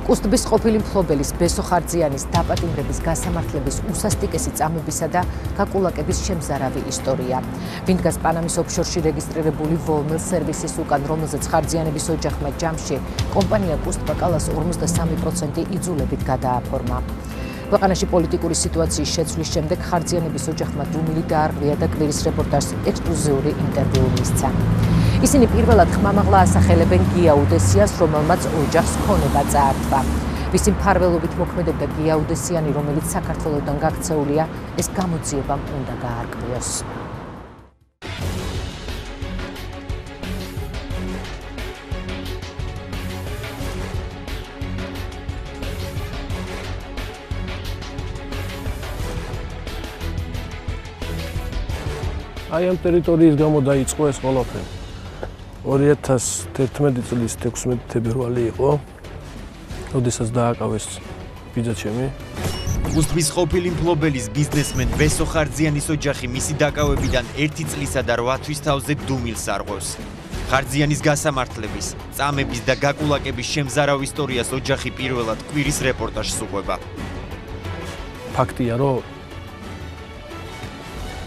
კუსტბის ყოფილი მფლობელის ბესო ხარძიანის დაპატიმრების გასამართლების უსასტიკესი წამებისა და გაკულაკების შემზარავი ისტორია. ვინ დგას პანამის ოფშორში რეგისტრირებული ვოლმელ სერვისის უკან, რომელზეც ხარძიანების ოჯახმა ჯამში კომპანია კუსტბაკალას 53% იძულებით გადააფორმა. ქვეყანაში პოლიტიკური სიტუაციის შეცვლის შემდეგ ხარძიანების ოჯახმა დუმილი დაარღვია და კვირის რეპორტაჟს ექსკლუზიური ინტერვიუ მისცა. ისინი პირველად ხმამაღლა ასახელებენ გია უდესიანს, რომელმაც ოჯახს ქონება წაართვა. ვისი მფარველობით მოქმედებდა გია უდესიანი, რომელიც საქართველოსდან გაქცეულია, ეს გამოძიებამ უნდა გაარკვიოს. აი ამ ტერიტორიის გამო დაიწყო ეს ყველაფერი. 2011 წლის 16 თებერვალი იყო, როდესაც დააკავეს ბიძაჩემი. კუსტბის ყოფილი მფლობელის ბიზნესმენ ბესო ხარძიანის ოჯახი მისი დაკავებიდან 1 წლისა და 8 თვის თავზე დუმილს არღვევს. ხარძიანის გასამართლების, წამების და გაკულაკების შემზარავ ისტორიას ოჯახი პირველად კვირის რეპორტაჟს უყვება. ფაქტია, რომ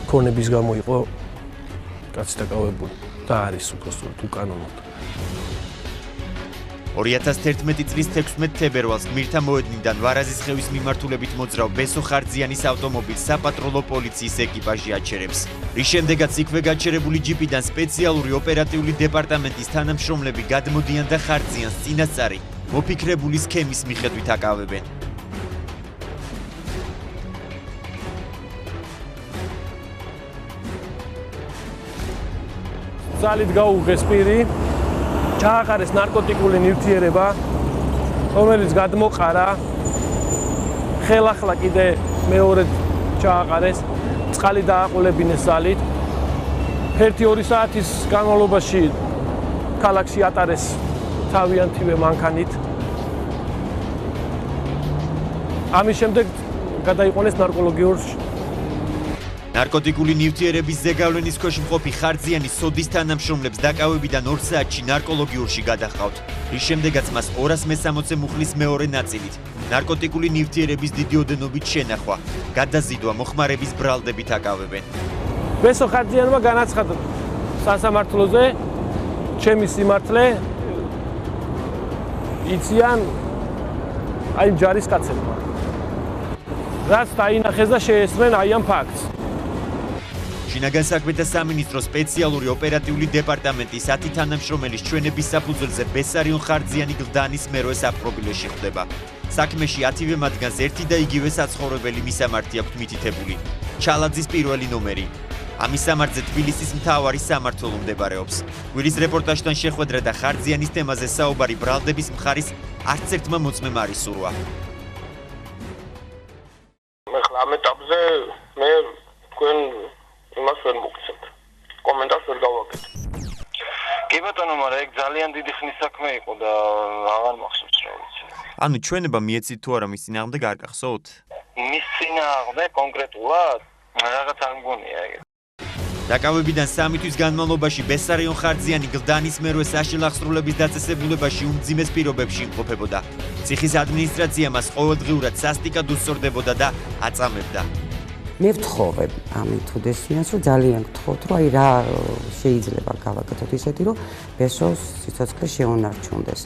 ქონების გამო იყო კაცი დაკავებული და არის უბრალოდ უკანონოდ. 2011 წლის 16 თებერვალს გმირთა მოედნიდან ვარაზის ხევის მიმართულებით მოძრავ ბესო ხარძიანის ავტომობილს საპატრულო პოლიციის ეკიპაჟი აჩერებს. რის შემდეგაც იქვე გაჩერებული ჯიპიდან სპეციალური ოპერატიული დეპარტამენტის თანამშრომლები გადმოდიან და ხარძიანს წინასწარი მოფიქრებული სქემის მიხედვით აკავებენ. ძალით გაუღეს პირი, ჩააყარეს ნარკოტიკული ნივთიერება, რომელიც გადმოყარა, ხელახლა კიდე მეორედ ჩააყარეს, წყალი დააყოლებინეს ძალით. 1-2 საათის განმავლობაში ქალაქში ატარეს თავიანთივე მანქანით. ამის შემდეგ გადაიყვანეს ნარკოლოგიურ ნარკოტიკული ნივთიერების ზეგავლენის ქვეშ მყოფი ხარძიანის სოდის თანამშრომლებს დაკავებიდან 2 საათში ნარკოლოგიურში გადაჰყავთ, რის შემდეგაც მას 260 მუხლის მეორე ნაწილით ნარკოტიკული ნივთიერების დიდი ოდენობით შენახვა, გადაზიდვა მოხმარების ბრალდებით აკავებენ. ბესო ხარძიანმა განაცხადა სასამართლოზე, ჩემი სიმართლე იციან აი ჯარისკაცებმა. რაც დაინახეს და შეესწრნენ აი ამ ფაქტს. შინაგან საქმეთა სამინისტროს სპეციალური ოპერატიული დეპარტამენტის 10 თანამშრომელის ჩვენების საფუძველზე ბესარიონ ხარძიანი გლდანის მერვე საპრობილეში ხდება. საქმეში 10-ვე მათგანს ერთი და იგივე საცხოვრებელი მისამართი აქვთ მითითებული. ჩალაძის პირველი ნომერი. ამის სამართზე თბილისის მთავარი სამმართველო მდებარეობს. კვირის რეპორტაჟთან შეხვედრა და ხარძიანის თემაზე საუბარი ბრალდების მხარის არც ერთმა მოწმემ არ ისურვა. მე ხლა ამ ეტაპზე მე თქვენ იმას ვერ მოგცემთ. კომენტარს ვერ გავაკეთებ. კი ბატონო, მაგრამ ეგ ძალიან დიდი ხნის საქმე იყო და აღარ მახსოვს რა ვიცი. ანუ ჩვენება მიეცით თუ არა მის წინააღმდეგ არ გახსოვთ? მის წინააღმდეგ კონკრეტულად რაღაც არ მგონია ეგ. დაკავებიდან 3 თვის განმავლობაში ბესარიონ ხარძიანი გლდანის მერვე საშილახსრულების დაწესებულებაში უმძიმეს პირობებში იმყოფებოდა. ციხის ადმინისტრაცია მას ყოველდღიურად სასტიკად უსწორდებოდა და აწამებდა. მე ვთხოვებ ამით უდესიანს, რომ ძალიან გთხოვთ, რომ აი რა შეიძლება გავაკეთოთ ისეთი, რომ ბესოს სიცოცხლე შეუნარჩუნდეს.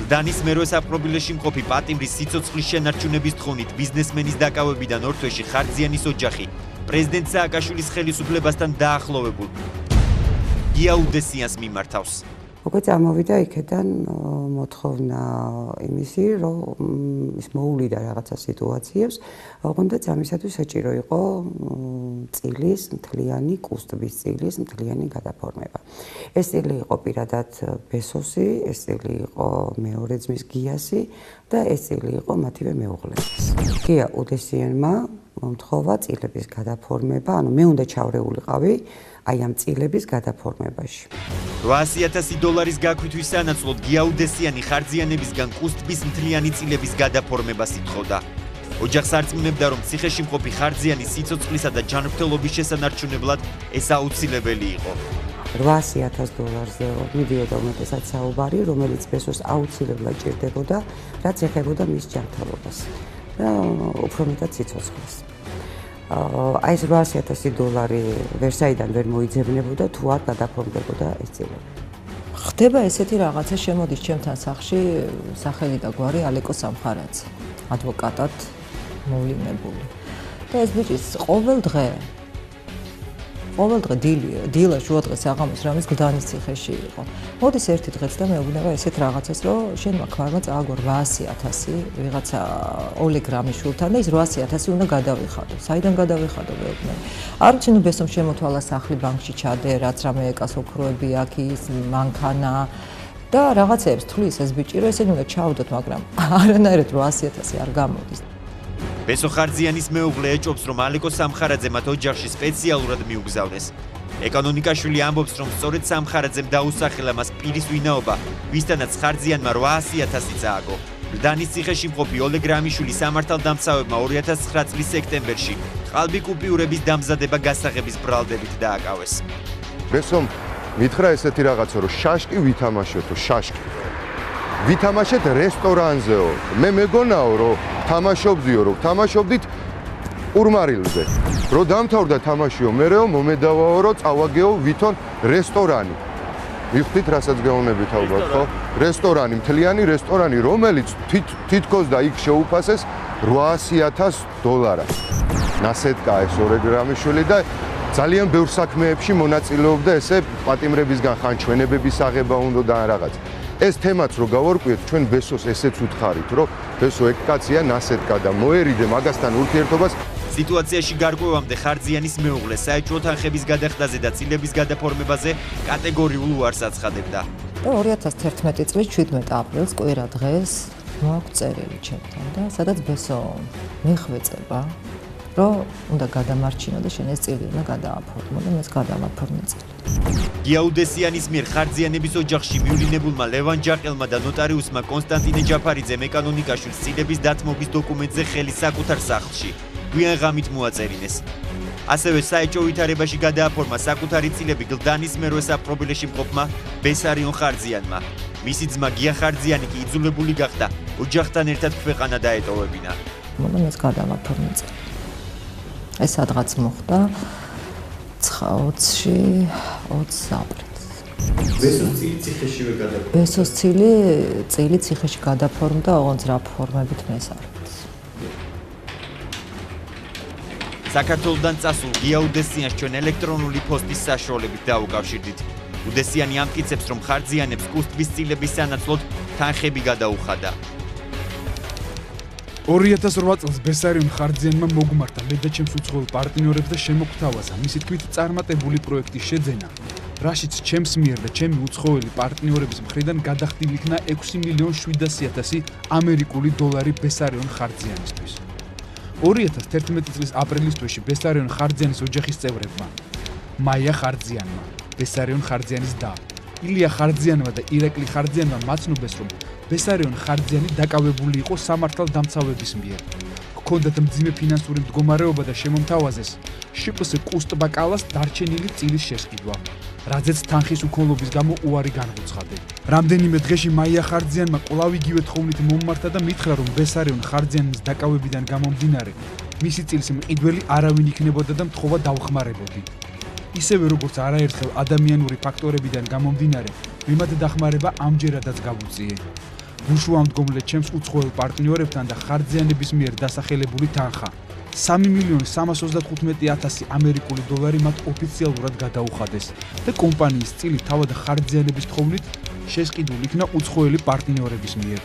გლდანის მერვე საპრობილეში მყოფი პატიმრის სიცოცხლის შენარჩუნების თხოვნით ბიზნესმენის დაკავებიდან 2 თვეში ხარძიანის ოჯახი პრეზიდენტ სააკაშვილის ხელისუფლებასთან დაახლოვებულ გია უდესიანს მიმართავს. უკვე წამოვიდა იქიდან მოთხოვნა იმისი, რომ ის მოუვლიდა რაღაცა სიტუაციებს, ოღონდ ამისათვის საჭირო იყო წილის მთლიანი კუსტბის წილის მთლიანი გადაფორმება. ეს წილი იყო პირადად ბესოსი, ეს წილი იყო მეორე ძმის გიასი და ეს წილი იყო მათივე მეუღლეების. გია უდესიანმა მომთხოვა წილების გადაფორმება, ანუ მე უნდა ჩავრეულიყავი აი ამ წილების გადაფორმებაში. $800,000 გაქვთვის სანაცვლოდ გია უდესიანი ხარძიანებისგან კუსტბის მთლიანი წილების გადაფორმებას ითხოვდა. ოჯახს არწმუნებდა, რომ ციხეში მყოფი ხარძიანის სიცოცხლისა და ჯანმრთელობის შესანარჩუნებლად ეს აუცილებელი იყო. $800,000-ზე მიდიოდა უმეტესად საუბარი, რომელიც ბესოს აუცილებლად ჭირდებოდა, რაც ეხებოდა მის ჯანმრთელობას და უფრო მეტად სიცოცხლეს. აი ეს $800,000 ვერსაიდან ვერ მოიძებნებოდა თუ არ გადაფორმდებოდა ეს წილები. ხდება ესეთი რაღაცა შემოდის ჩემთან სახლში სახელი და გვარი ალეკო სამხარაძე, ადვოკატად მოვლინებული. და ეს ბიჭის ყოველ დღე დილა შუადღე საღამოს რამის გლდანის ციხეში იყო. მოდის ერთი დღეც და მეუბნება ესეთ რაღაცას, რომ შენ მაქვარმა წააგო 800,000 ვიღაცა ოლეგ რამიშვილთან და ის 800,000 უნდა გადავიხადო. საიდან გადავიხადო მეუბნება? არ ვიცი, ნუ ბესომ შემოთვალა სახლი ბანკში ჩადე, რაც რამე ეკას ოქროები აქ ის მანქანა და რაღაცეებს თulis ეს ბიჭი, რომ ესენი უნდა ჩაუდოთ, მაგრამ არანაირად 800,000 არ გამოდის. ბესო ხარძიანის მეუღლე ეჭობს, რომ ალეკო სამხარაძე მათ ოჯახში სპეციალურად მიუგზავნეს. ეკონომიკაშვილი ამბობს, რომ სწორედ სამხარაძემ დაუსახელა მას პირის ვინაობა, ვისთანაც ხარძიანმა 800,000 წააგო. გლდანის ციხეში მყოფი ოლეგ რამიშვილი სამართალდამცავებმა 2009 წლის სექტემბერში ყალბი კუპიურების დამზადება გასაღების ბრალდებით დააკავეს. ბესომ მითხრა ესეთი რაღაცა, რომ შაშკი ვითამაშეთო, შაშკი. ვითამაშეთ რესტორანზეო. მე მეგონაო, რომ თამაშობდიო, რომ თამაშობდით ურმარილზე. რო დამთავრდა თამაშიო, მერეო მომედავაო, რომ წავაგეო ვითონ რესტორანი. მივხვდით, რასაც გეუბნებით ალბათ, ხო? რესტორანი, მთლიანი რესტორანი, რომელიც თითქოს და იქ შეუფასეს $800,000. ნასეთკა ეს ოლეგ რამიშვილი და ძალიან ბევრ საქმეებში მონაწილეობდა ესე პატიმრებისგან ხან ჩვენებების აღება უნდა და რაღაც. ეს თემაც რო გავარკვიეთ, ჩვენ ბესოს ესეც უთხარით, რომ ბესო ეგ კაცია ნასეთკა და მოერიდე მაგასთან ურთიერთობას. სიტუაციაში გარკვევამდე ხარძიანის მეუღლე საეჭვო თანხების გადახდაზე და წილების გადაფორმებაზე კატეგორიულ უარს აცხადებდა. და 2011 წლის 17 აპრილს კვირა დღეს მოაქვს წერილი ჩემთან და სადაც ბესო მიხვეწება, რომ უნდა გადამარჩინო და შენ ეს წილი უნდა გადააფორმო და მეც გადავაფორმე წილი. გიაუდესიანის მიერ ხარძიანების ოჯახში მივლინებულმა ლევან ჯაყელმა და ნოტარიუსმა კონსტანტინე ჯაფარიძემ ეკონომიკაშვილს წილების დათმობის დოკუმენტზე ხელი საკუთარ სახლში გვიან ღამით მოაწერინეს. ასევე საეჭვო ვითარებაში გადააფორმა საკუთარი წილები გლდანის მერვე საპყრობილეში მყოფმა ბესარიონ ხარძიანმა. მისი ძმა გია ხარძიანი კი იძულებული გახდა ოჯახთან ერთად ქვეყანა დაეტოვებინა. და მეც გადავაფორმე წილი. ეს სადღაც მოხდა 20 აპრილს. ბესოს წილი ციხეშივე გადაფორმა. ბესოს წილი ციხეში გადაფორმდა, ოღონდ რა ფორმებით მე არ ვიცი. საქართველოდან წასულ გია უდესიანს ჩვენ ელექტრონული პოსტის საშუალებით დაუკავშირდით. უდესიანი ამტკიცებს, რომ ხარძიანებს კუსტვის წილების სანაცვლოდ თანხები გადაუხადა. 2008 წელს ბესარიონ ხარძიანმა მოგმართა მე და ჩემს უცხოელ პარტნიორებს და შემოგთავაზა მისი თქმით წარმატებული პროექტის შეძენა, რაშიც ჩემს მიერ და ჩემი უცხოელი პარტნიორების მხრიდან გადახდილი იქნა $6,700,000 ამერიკული დოლარი ბესარიონ ხარძიანისთვის. 2011 წლის აპრილის თვეში ბესარიონ ხარძიანის ოჯახის წევრებმა მაია ხარძიანმა, ბესარიონ ხარძიანის და ილია ხარძიანმა და ირაკლი ხარძიანმა მაცნობეს, რომ ბესარიონ ხარძიანი დაკავებული იყო სამართალდამცავების მიერ. ჰქონდათ მძიმე ფინანსური მდგომარეობა და შემომთავაზეს შპს კუსტბაკალას დარჩენილი წილის შესყიდვა, რაზეც თანხის უქონლობის გამო უარი განუცხადა. რამდენიმე დღეში მაია ხარძიანმა კვლავ იგივე თხოვნით მომმართა და მითხრა, რომ ბესარიონ ხარძიანის დაკავებიდან გამომდინარე მისი წილის მყიდველი არავინ იქნებოდა და მთხოვა დავხმარებოდი. ისევე როგორც არაერთხელ ადამიანური ფაქტორებიდან გამომდინარე, მიმად დახმარება ამჯერადაც გავუწიე. უშუამდგომლე ჩემს უცხოელ პარტნიორებთან და ხარძიანების მიერ დასახელებული თანხა $3,335,000 ამერიკული დოლარი მათ ოფიციალურად გადაუხადეს და კომპანიის წილი თავად ხარძიანების თხოვნით შესყიდული იქნა უცხოელი პარტნიორების მიერ.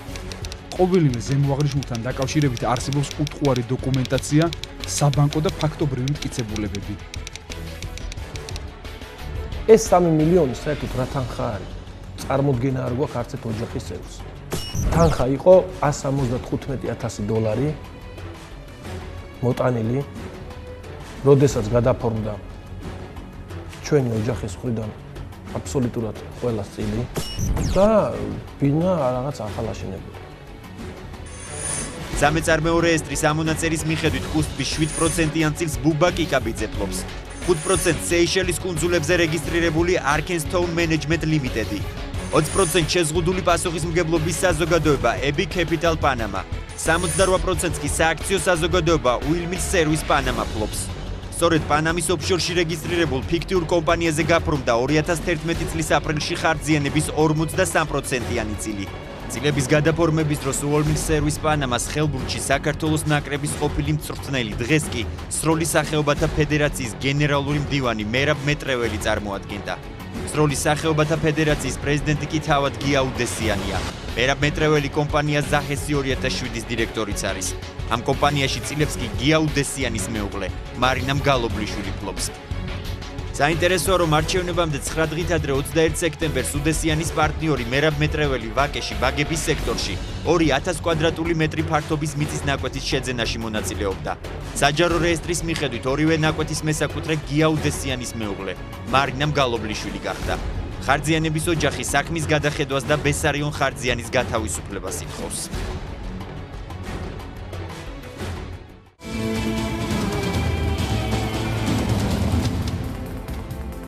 ყოველივე ზემოაღნიშნულთან დაკავშირებით არსებობს უტყუარი დოკუმენტაცია, საბანკო და ფაქტობრივი მტკიცებულებები. ეს 3 მილიონი საერთოდ რა თანხა არის? წარმოდგენა არ გვაქვს არც ერთ ოჯახის წევრს. თანხა იყო $175,000 მოტანილი, როდესაც გადაფორმდა ჩვენი ოჯახის მხრიდან აბსოლუტურად ყველა წილი და ბინა რაღაც ახალაშენებდა. სამეწარმეო რეესტრის ამონაწერის მიხედვით კუსტვის 7%-იან წილს ბუბა კიკაბიძე ფლობს. 5% სეიშელის კუნძულებზე რეგისტრირებული Arkenstone Management Limited, 20% შეზღუდული პასუხისმგებლობის საზოგადოება EBI Capital Panama, 78% კი სააქციო საზოგადოება Wilmits Service Panama ფლობს. სწორედ პანამის ოფშორში რეგისტრირებულ ფიქტიურ კომპანიაზე გაფორმდა 2011 წლის აპრილში ხარჯიანების 53%-იანი წილი. წილების გადაფორმების დროს Wilmits Service Panama-ს ხელბურთში საქართველოს ნაკრების ყოფილი მწვრთნელი დღეს კი სროლის სახეობათა ფედერაციის გენერალური მდივანი მერაბ მეტრეველი წარმოადგენდა. სროლის სახეობათა ფედერაციის პრეზიდენტი კი თავად გიაუდესიანია. მერაბ მეტრეველი კომპანია ზახესი 2007-ის დირექტორიც არის. ამ კომპანიაში წილებს კი გიაუდესიანის მეუღლე მარინამ გალობლიშვილი ფლობს. საინტერესოა, რომ არჩევნებამდე 9 დღით ადრე 21 სექტემბერს უდესიანის პარტნიორი მერაბ მეტრეველი ვაკეში ბაგების სექტორში 2000 კვადრატული მეტრი ფართობის მიწის ნაკვეთის შეძენაში მონაწილეობდა. საჯარო რეესტრის მიხედვით ორივე ნაკვეთის მესაკუთრე გიაუდესიანის მეუღლე მარინამ გალობლიშვილი გახდა. ხარჯიანების ოჯახი საქმის გადახედვას და ბესარიონ ხარჯიანის გათავისუფლებას ითხოვს.